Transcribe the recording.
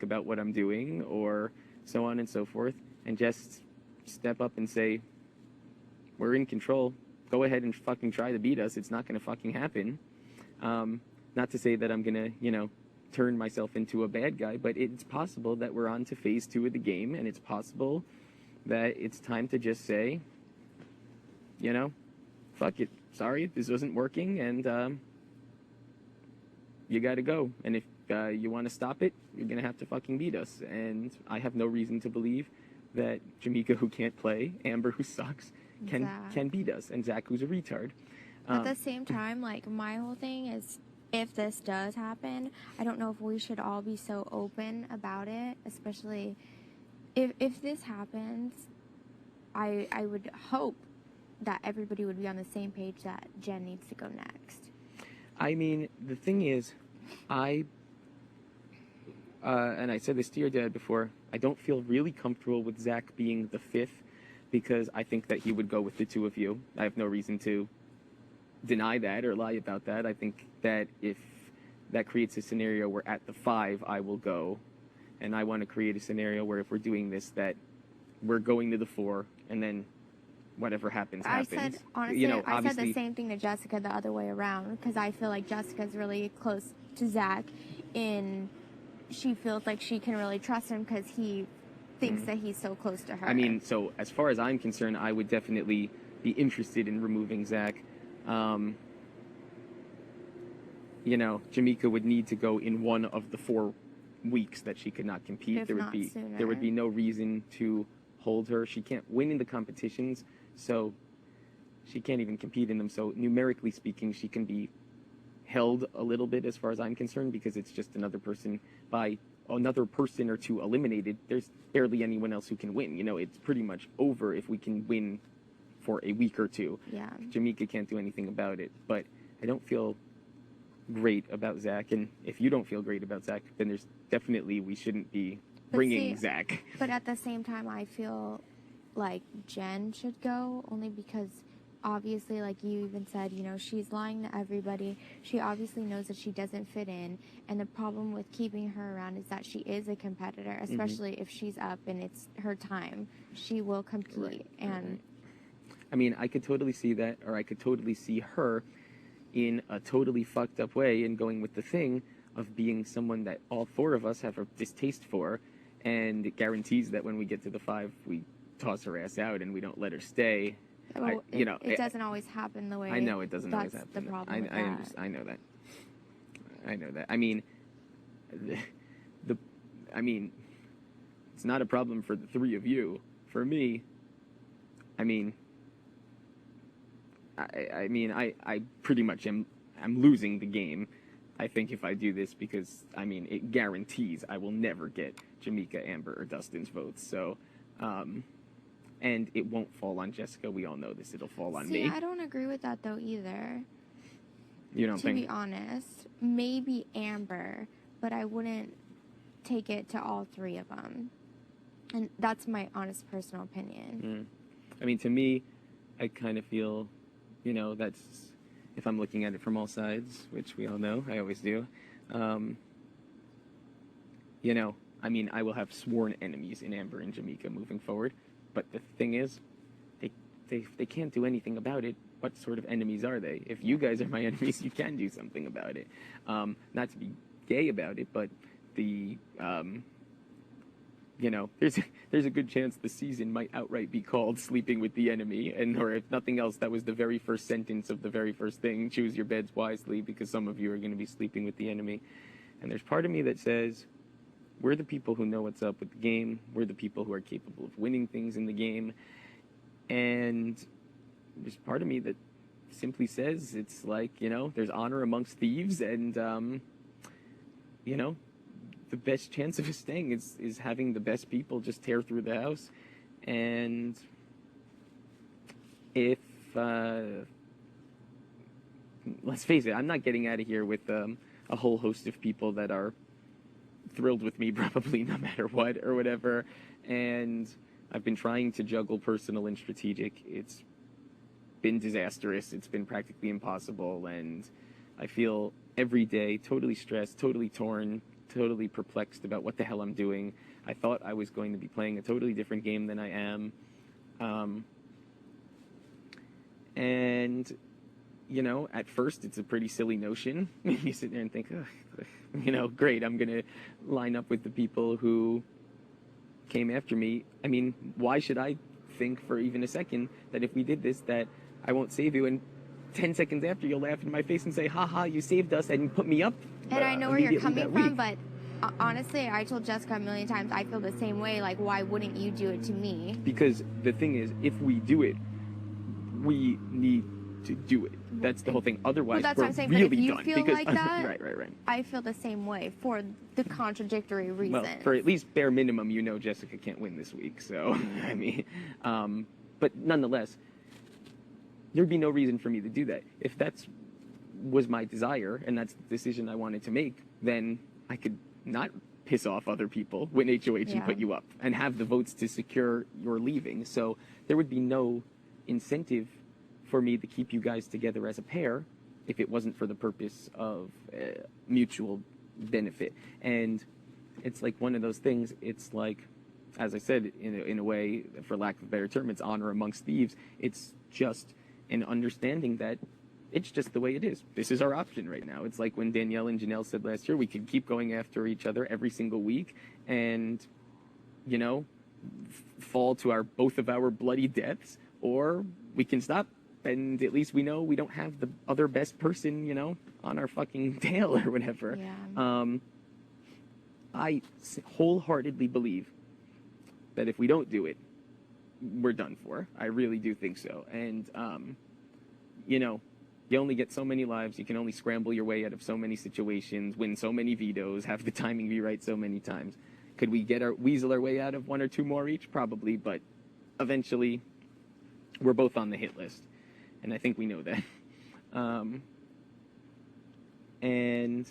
about what I'm doing, or so on and so forth, and just step up and say, we're in control. Go ahead and fucking try to beat us. It's not going to fucking happen. Not to say that I'm going to, turn myself into a bad guy, but it's possible that we're on to phase 2 of the game, and it's possible that it's time to just say, fuck it. Sorry, this wasn't working, and you got to go. And if you want to stop it, you're going to have to fucking beat us. And I have no reason to believe that Jamaica, who can't play, Amber, who sucks, can beat us, and Zach, who's a retard. At the same time, like, my whole thing is, if this does happen, I don't know if we should all be so open about it, especially if this happens. I would hope that everybody would be on the same page that Jen needs to go next. I mean, the thing is, and I said this to your dad before, I don't feel really comfortable with Zach being the 5th, because I think that he would go with the 2 of you. I have no reason to deny that or lie about that. I think that if that creates a scenario where at the 5 I will go, and I want to create a scenario where if we're doing this, that we're going to the 4, and then whatever happens. I said, honestly, I said the same thing to Jessica the other way around, because I feel like Jessica's really close to Zach, and she feels like she can really trust him because he thinks that he's so close to her. I mean, so as far as I'm concerned, I would definitely be interested in removing Zach. Jamaica would need to go in one of the 4 weeks that she could not compete. If There would be no reason to hold her. She can't win in the competitions, so she can't even compete in them. So numerically speaking, she can be held a little bit as far as I'm concerned, because it's just another person or 2 eliminated. There's barely anyone else who can win. It's pretty much over if we can win for a week or 2. Yeah. Jamaica can't do anything about it, but I don't feel great about Zach, and if you don't feel great about Zach, then there's definitely, we shouldn't be bringing Zach. But at the same time, I feel like Jen should go, only because obviously, like you even said, she's lying to everybody. She obviously knows that she doesn't fit in, and the problem with keeping her around is that she is a competitor, especially if she's up and it's her time. She will compete. Right. And I mean, I could totally see that, or I could totally see her in a totally fucked up way and going with the thing of being someone that all 4 of us have a distaste for, and it guarantees that when we get to the 5, we toss her ass out and we don't let her stay. Well, it doesn't always happen the way. I know it doesn't always happen. That's the problem with that. I know that. I know that. I mean, it's not a problem for the 3 of you. For me, I pretty much am losing the game, I think, if I do this, because, it guarantees I will never get Jamaica, Amber, or Dustin's votes. So, and it won't fall on Jessica. We all know this. It'll fall on me. I don't agree with that, though, either. You don't think? To be honest, maybe Amber, but I wouldn't take it to all 3 of them. And that's my honest personal opinion. To me, I kind of feel, that's, if I'm looking at it from all sides, which we all know, I always do, I will have sworn enemies in Amber and Jamaica moving forward. But the thing is, they can't do anything about it. What sort of enemies are they? If you guys are my enemies, you can do something about it. Not to be gay about it, but there's a good chance the season might outright be called Sleeping with the Enemy, or if nothing else, that was the very first sentence of the very first thing: choose your beds wisely, because some of you are going to be sleeping with the enemy. And there's part of me that says, we're the people who know what's up with the game. We're the people who are capable of winning things in the game. And there's part of me that simply says, it's like, there's honor amongst thieves, and, the best chance of us staying is having the best people just tear through the house. And if, let's face it, I'm not getting out of here with a whole host of people that are thrilled with me probably no matter what or whatever. And I've been trying to juggle personal and strategic. It's been disastrous. It's been practically impossible. And I feel every day totally stressed, totally torn, totally perplexed about what the hell I'm doing. I thought I was going to be playing a totally different game than I am. And, you know, at first it's a pretty silly notion. You sit there and think, oh, you know, great, I'm going to line up with the people who came after me. I mean, why should I think for even a second that if we did this, that I won't save you, and 10 seconds after you'll laugh in my face and say, haha, you saved us and put me up. And I know where you're coming from, week. but honestly, I told Jessica a million times, I feel the same way. Like, why wouldn't you do it to me? Because the thing is, if we do it, we need to do it. That's the whole thing. Otherwise, that's we're what I'm saying. really But if you done. feel Because, like that, right. I feel the same way for the contradictory reasons. Well, for at least bare minimum, you know Jessica can't win this week. So, I mean, but nonetheless, there'd be no reason for me to do that. If that's was my desire and that's the decision I wanted to make, then I could not piss off other people, win HOH and put you up, and have the votes to secure your leaving. So there would be no incentive for me to keep you guys together as a pair if it wasn't for the purpose of mutual benefit. And it's like one of those things, it's like, as I said, in a way, for lack of a better term, it's honor amongst thieves. It's just an understanding that it's just the way it is. This is our option right now. It's like when Danielle and Janelle said last year, we could keep going after each other every single week and, you know, fall to both of our bloody deaths, or we can stop, and at least we know we don't have the other best person, you know, on our fucking tail or whatever. Yeah. I wholeheartedly believe that if we don't do it, we're done for. I really do think so. And, you know, you only get so many lives. You can only scramble your way out of so many situations, win so many vetoes, have the timing be right so many times. Could we weasel our way out of one or two more each? Probably, but eventually we're both on the hit list. And I think we know that. And